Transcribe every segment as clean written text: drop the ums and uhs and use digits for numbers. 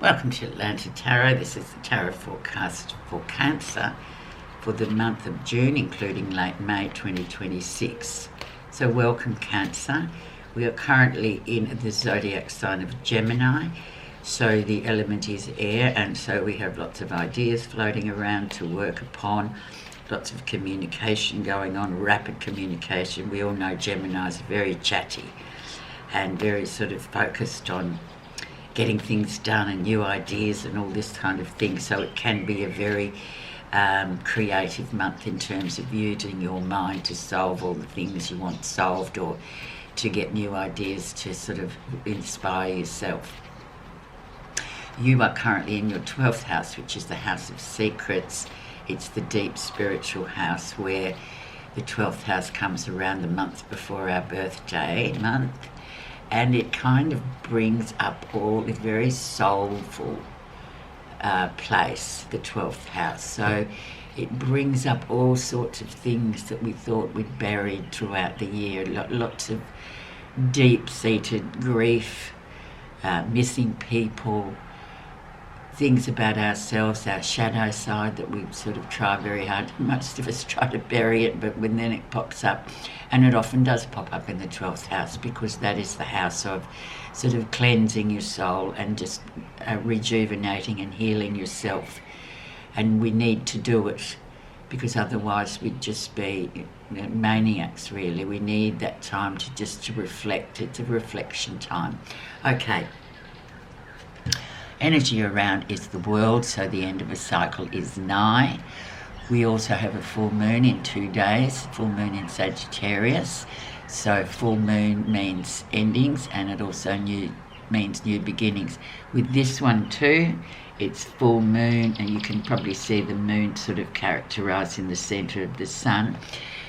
Welcome to Atlanta Tarot. This is the Tarot forecast for Cancer for the month of June, including late May 2026. So welcome, Cancer. We are currently in the zodiac sign of Gemini. So the element is air, and so we have lots of ideas floating around to work upon, lots of communication going on, rapid communication. We all know Geminis are very chatty and very sort of focused on getting things done and new ideas and all this kind of thing. So it can be a very creative month in terms of using your mind to solve all the things you want solved, or to get new ideas to sort of inspire yourself. You are currently in your 12th house, which is the house of secrets. It's the deep spiritual house where the 12th house comes around the month before our birthday month. And it kind of brings up all the very soulful place, the 12th house. So it brings up all sorts of things that we thought we'd buried throughout the year. Lots of deep-seated grief, missing people, things about ourselves, our shadow side that we sort of try very hard. Most of us try to bury it, but when then it pops up, and it often does pop up in the 12th house, because that is the house of sort of cleansing your soul and just rejuvenating and healing yourself. And we need to do it, because otherwise we'd just be maniacs, really. We need that time to reflect. It's a reflection time. Okay. Energy around is the world, so the end of a cycle is nigh. We also have a full moon in 2 days, full moon in Sagittarius. So full moon means endings, and it also means new beginnings. With this one too, it's full moon, and you can probably see the moon sort of characterised in the centre of the sun.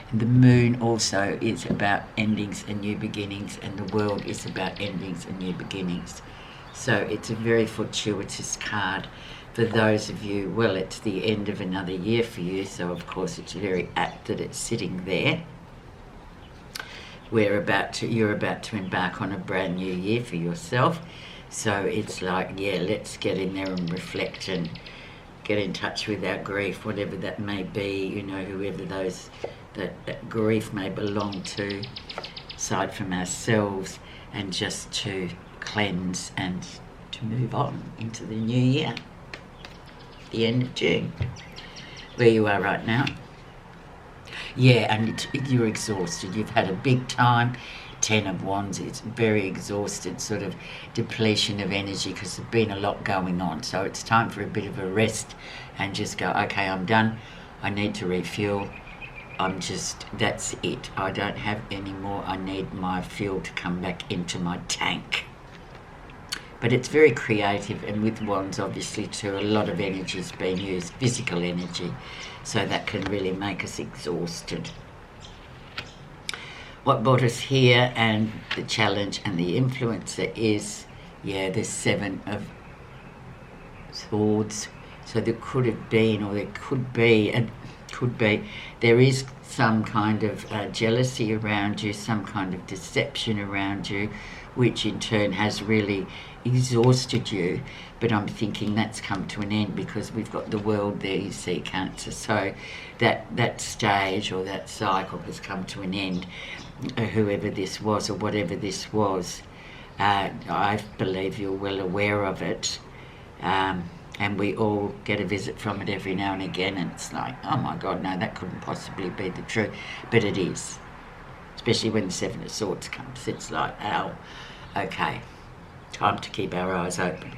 And the moon also is about endings and new beginnings, and the world is about endings and new beginnings. So it's a very fortuitous card for those of you. Well, it's the end of another year for you, so of course it's very apt that it's sitting there. You're about to embark on a brand new year for yourself. So it's like, yeah, let's get in there and reflect and get in touch with our grief, whatever that may be, whoever that grief may belong to, aside from ourselves, and just to cleanse and to move on into the new year, the end of June, where you are right now. Yeah, and you're exhausted. You've had a big time. 10 of Wands, it's very exhausted, sort of depletion of energy, because there's been a lot going on. So it's time for a bit of a rest and just go, okay, I'm done. I need to refuel. That's it. I don't have any more. I need my fuel to come back into my tank. But it's very creative, and with Wands, obviously, too, a lot of energy is being used, physical energy, so that can really make us exhausted. What brought us here, and the challenge and the influencer is, the 7 of Swords. So there could have been, or there could be, there is some kind of jealousy around you, some kind of deception around you, which in turn has really exhausted you. But I'm thinking that's come to an end, because we've got the world there, you see, Cancer. So that stage or that cycle has come to an end. Whoever this was or whatever this was, I believe you're well aware of it. And we all get a visit from it every now and again, and it's like, oh my God, no, that couldn't possibly be the truth. But it is. Especially when the 7 of Swords comes. It's like, ow, okay, time to keep our eyes open.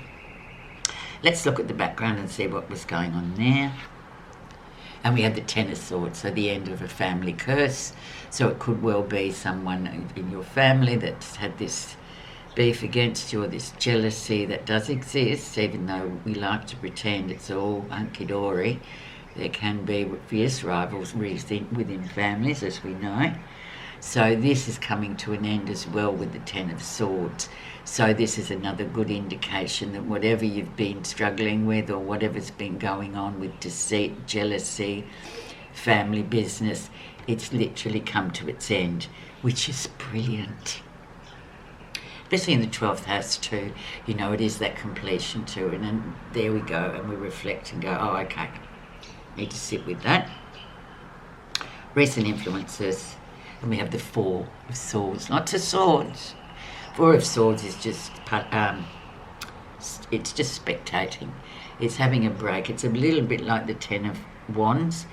Let's look at the background and see what was going on there. And we had the 10 of Swords, so the end of a family curse. So it could well be someone in your family that's had this beef against you, or this jealousy that does exist, even though we like to pretend it's all hunky-dory. There can be fierce rivalries within families, as we know. So this is coming to an end as well with the 10 of Swords. So this is another good indication that whatever you've been struggling with, or whatever's been going on with deceit, jealousy, family business, it's literally come to its end, which is brilliant. especially in the 12th house too, you know, it is that completion too. And then there we go, and we reflect and go, oh, okay, need to sit with that. Recent influences, and we have the Four of Swords, lots of swords. Four of Swords is just, it's just spectating. It's having a break. It's a little bit like the Ten of Wands,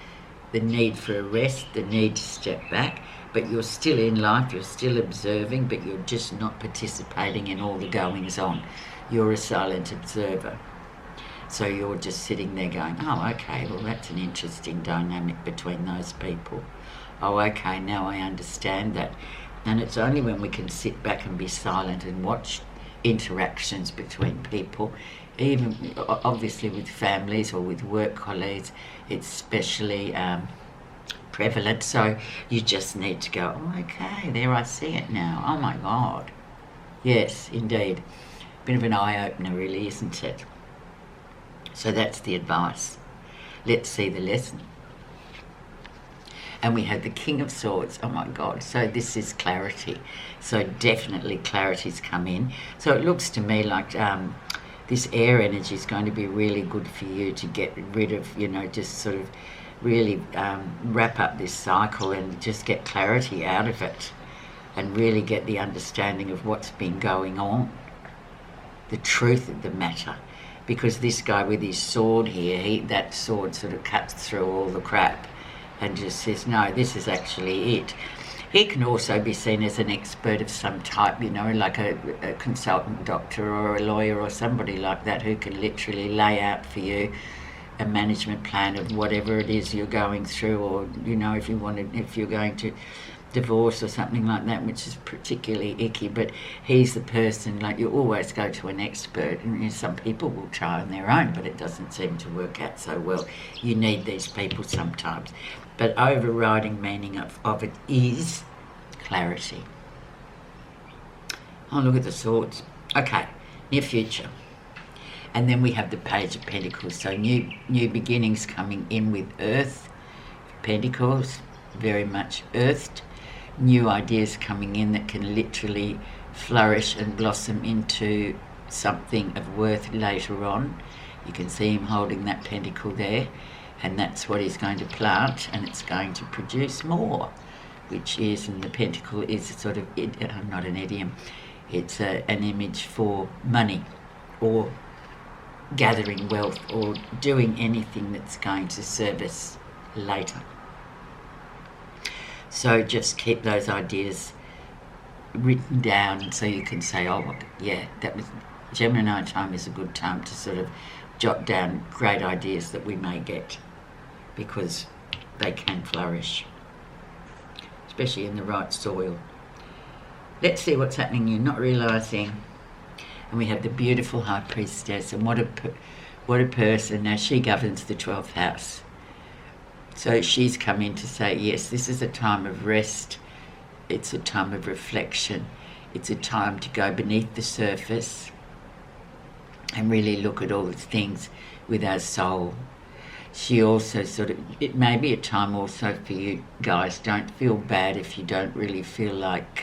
the need for a rest, the need to step back, but you're still in life, you're still observing, but you're just not participating in all the goings on. You're a silent observer. So you're just sitting there going, oh, okay, well, that's an interesting dynamic between those people. Oh, okay, now I understand that. And it's only when we can sit back and be silent and watch interactions between people, even obviously with families or with work colleagues, it's especially prevalent. So you just need to go, oh, okay, there I see it now. Oh, my God. Yes, indeed. Bit of an eye-opener, really, isn't it? So that's the advice. Let's see the lesson. And we have the King of Swords. Oh my God. So this is clarity. So definitely clarity's come in. So it looks to me like this air energy is going to be really good for you to get rid of, you know, just sort of really wrap up this cycle and just get clarity out of it and really get the understanding of what's been going on, the truth of the matter. Because this guy with his sword here, that sword sort of cuts through all the crap and just says, no, this is actually it. He can also be seen as an expert of some type, you know, like a consultant doctor or a lawyer or somebody like that who can literally lay out for you a management plan of whatever it is you're going through, or, you know, if you're going to divorce or something like that, which is particularly icky. But he's the person, like, you always go to an expert, and, you know, some people will try on their own, but it doesn't seem to work out so well. You need these people sometimes. But overriding meaning of it is clarity. Oh, look at the swords. Okay, near future. And then we have the Page of Pentacles. So new beginnings coming in with Earth. Pentacles, very much earthed. New ideas coming in that can literally flourish and blossom into something of worth later on. You can see him holding that pentacle there, and that's what he's going to plant, and it's going to produce more, which is, and the pentacle is sort of, not an idiom, it's an image for money or gathering wealth or doing anything that's going to serve us later. So just keep those ideas written down so you can say, oh, yeah, that was Gemini time is a good time to sort of jot down great ideas that we may get, because they can flourish, especially in the right soil. Let's see what's happening. You're not realising. And we have the beautiful High Priestess, and what a person. Now she governs the 12th house. So she's come in to say, yes, this is a time of rest. It's a time of reflection. It's a time to go beneath the surface and really look at all the things with our soul. She also it may be a time also for you guys. Don't feel bad if you don't really feel like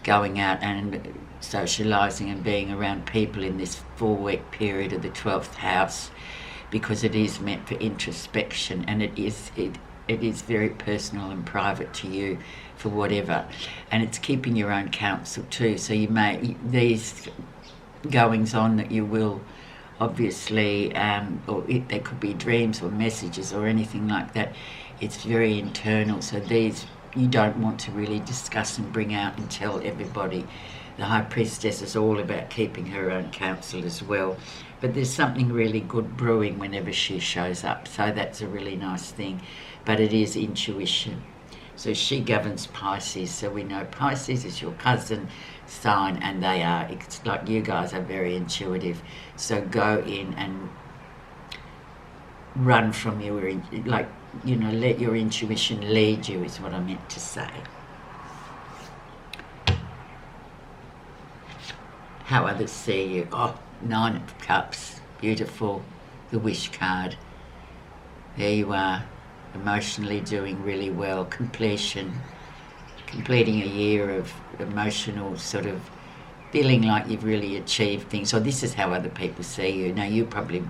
going out and socialising and being around people in this 4-week period of the 12th house, because it is meant for introspection, and it is very personal and private to you for whatever, and it's keeping your own counsel too. So you may, these goings on that you will obviously, there could be dreams or messages or anything like that, it's very internal, so these you don't want to really discuss and bring out and tell everybody. The High Priestess is all about keeping her own counsel as well. But there's something really good brewing whenever she shows up, so that's a really nice thing. But it is intuition. So she governs Pisces, so we know Pisces is your cousin sign, and it's like you guys are very intuitive. So go in and run from your, let your intuition lead you, is what I meant to say. How others see you. Oh, 9 of Cups, beautiful. The Wish card. There you are, emotionally doing really well. Completing a year of emotional sort of feeling like you've really achieved things, or this is how other people see you. Now, you're probably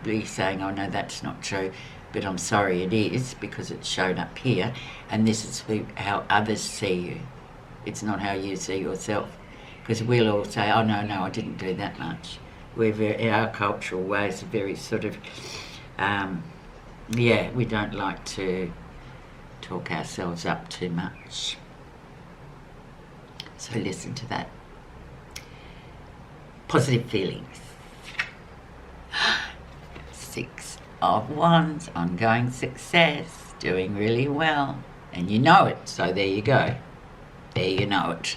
be saying, oh no, that's not true, but I'm sorry, it is, because it showed up here, and this is how others see you. It's not how you see yourself, because we'll all say, oh no, I didn't do that much. Our cultural ways are very sort of, we don't like to talk ourselves up too much. So listen to that. Positive feelings. 6 of Wands, ongoing success, doing really well. And you know it, so there you go. There you know it.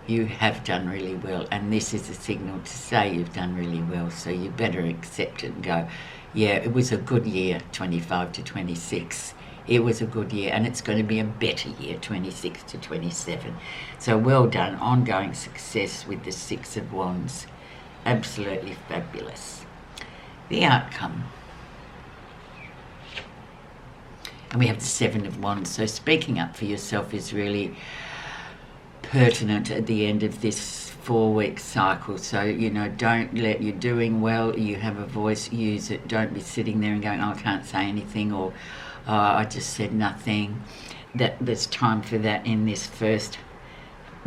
You have done really well, and this is a signal to say you've done really well, so you better accept it and go, yeah, it was a good year, 25 to 26. It was a good year, and it's going to be a better year, 26 to 27. So well done, ongoing success with the 6 of Wands. Absolutely fabulous. The outcome. And we have the 7 of Wands, so speaking up for yourself is really pertinent at the end of this 4-week cycle. So, don't let, you're doing well, you have a voice, use it. Don't be sitting there and going, oh, I can't say anything, or oh, I just said nothing. There's time for that in this first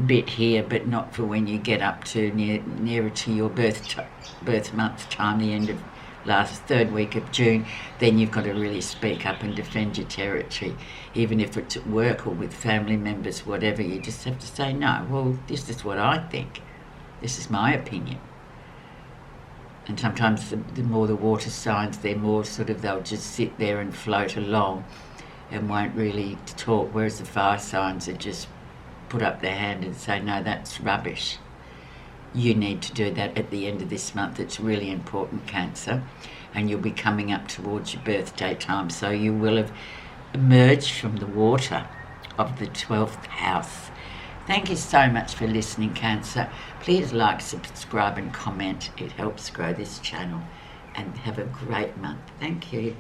bit here, but not for when you get up to nearer to your birth month time, the end of last 3rd week of June. Then you've got to really speak up and defend your territory, even if it's at work or with family members, whatever. You just have to say, no, well, this is what I think, this is my opinion. And sometimes the more the water signs, they're more sort of, they'll just sit there and float along and won't really talk, whereas the fire signs are just put up their hand and say, no, that's rubbish. You need to do that at the end of this month. It's really important, Cancer, and you'll be coming up towards your birthday time, so you will have emerged from the water of the 12th house. Thank you so much for listening, Cancer. Please like, subscribe and comment. It helps grow this channel. And have a great month. Thank you.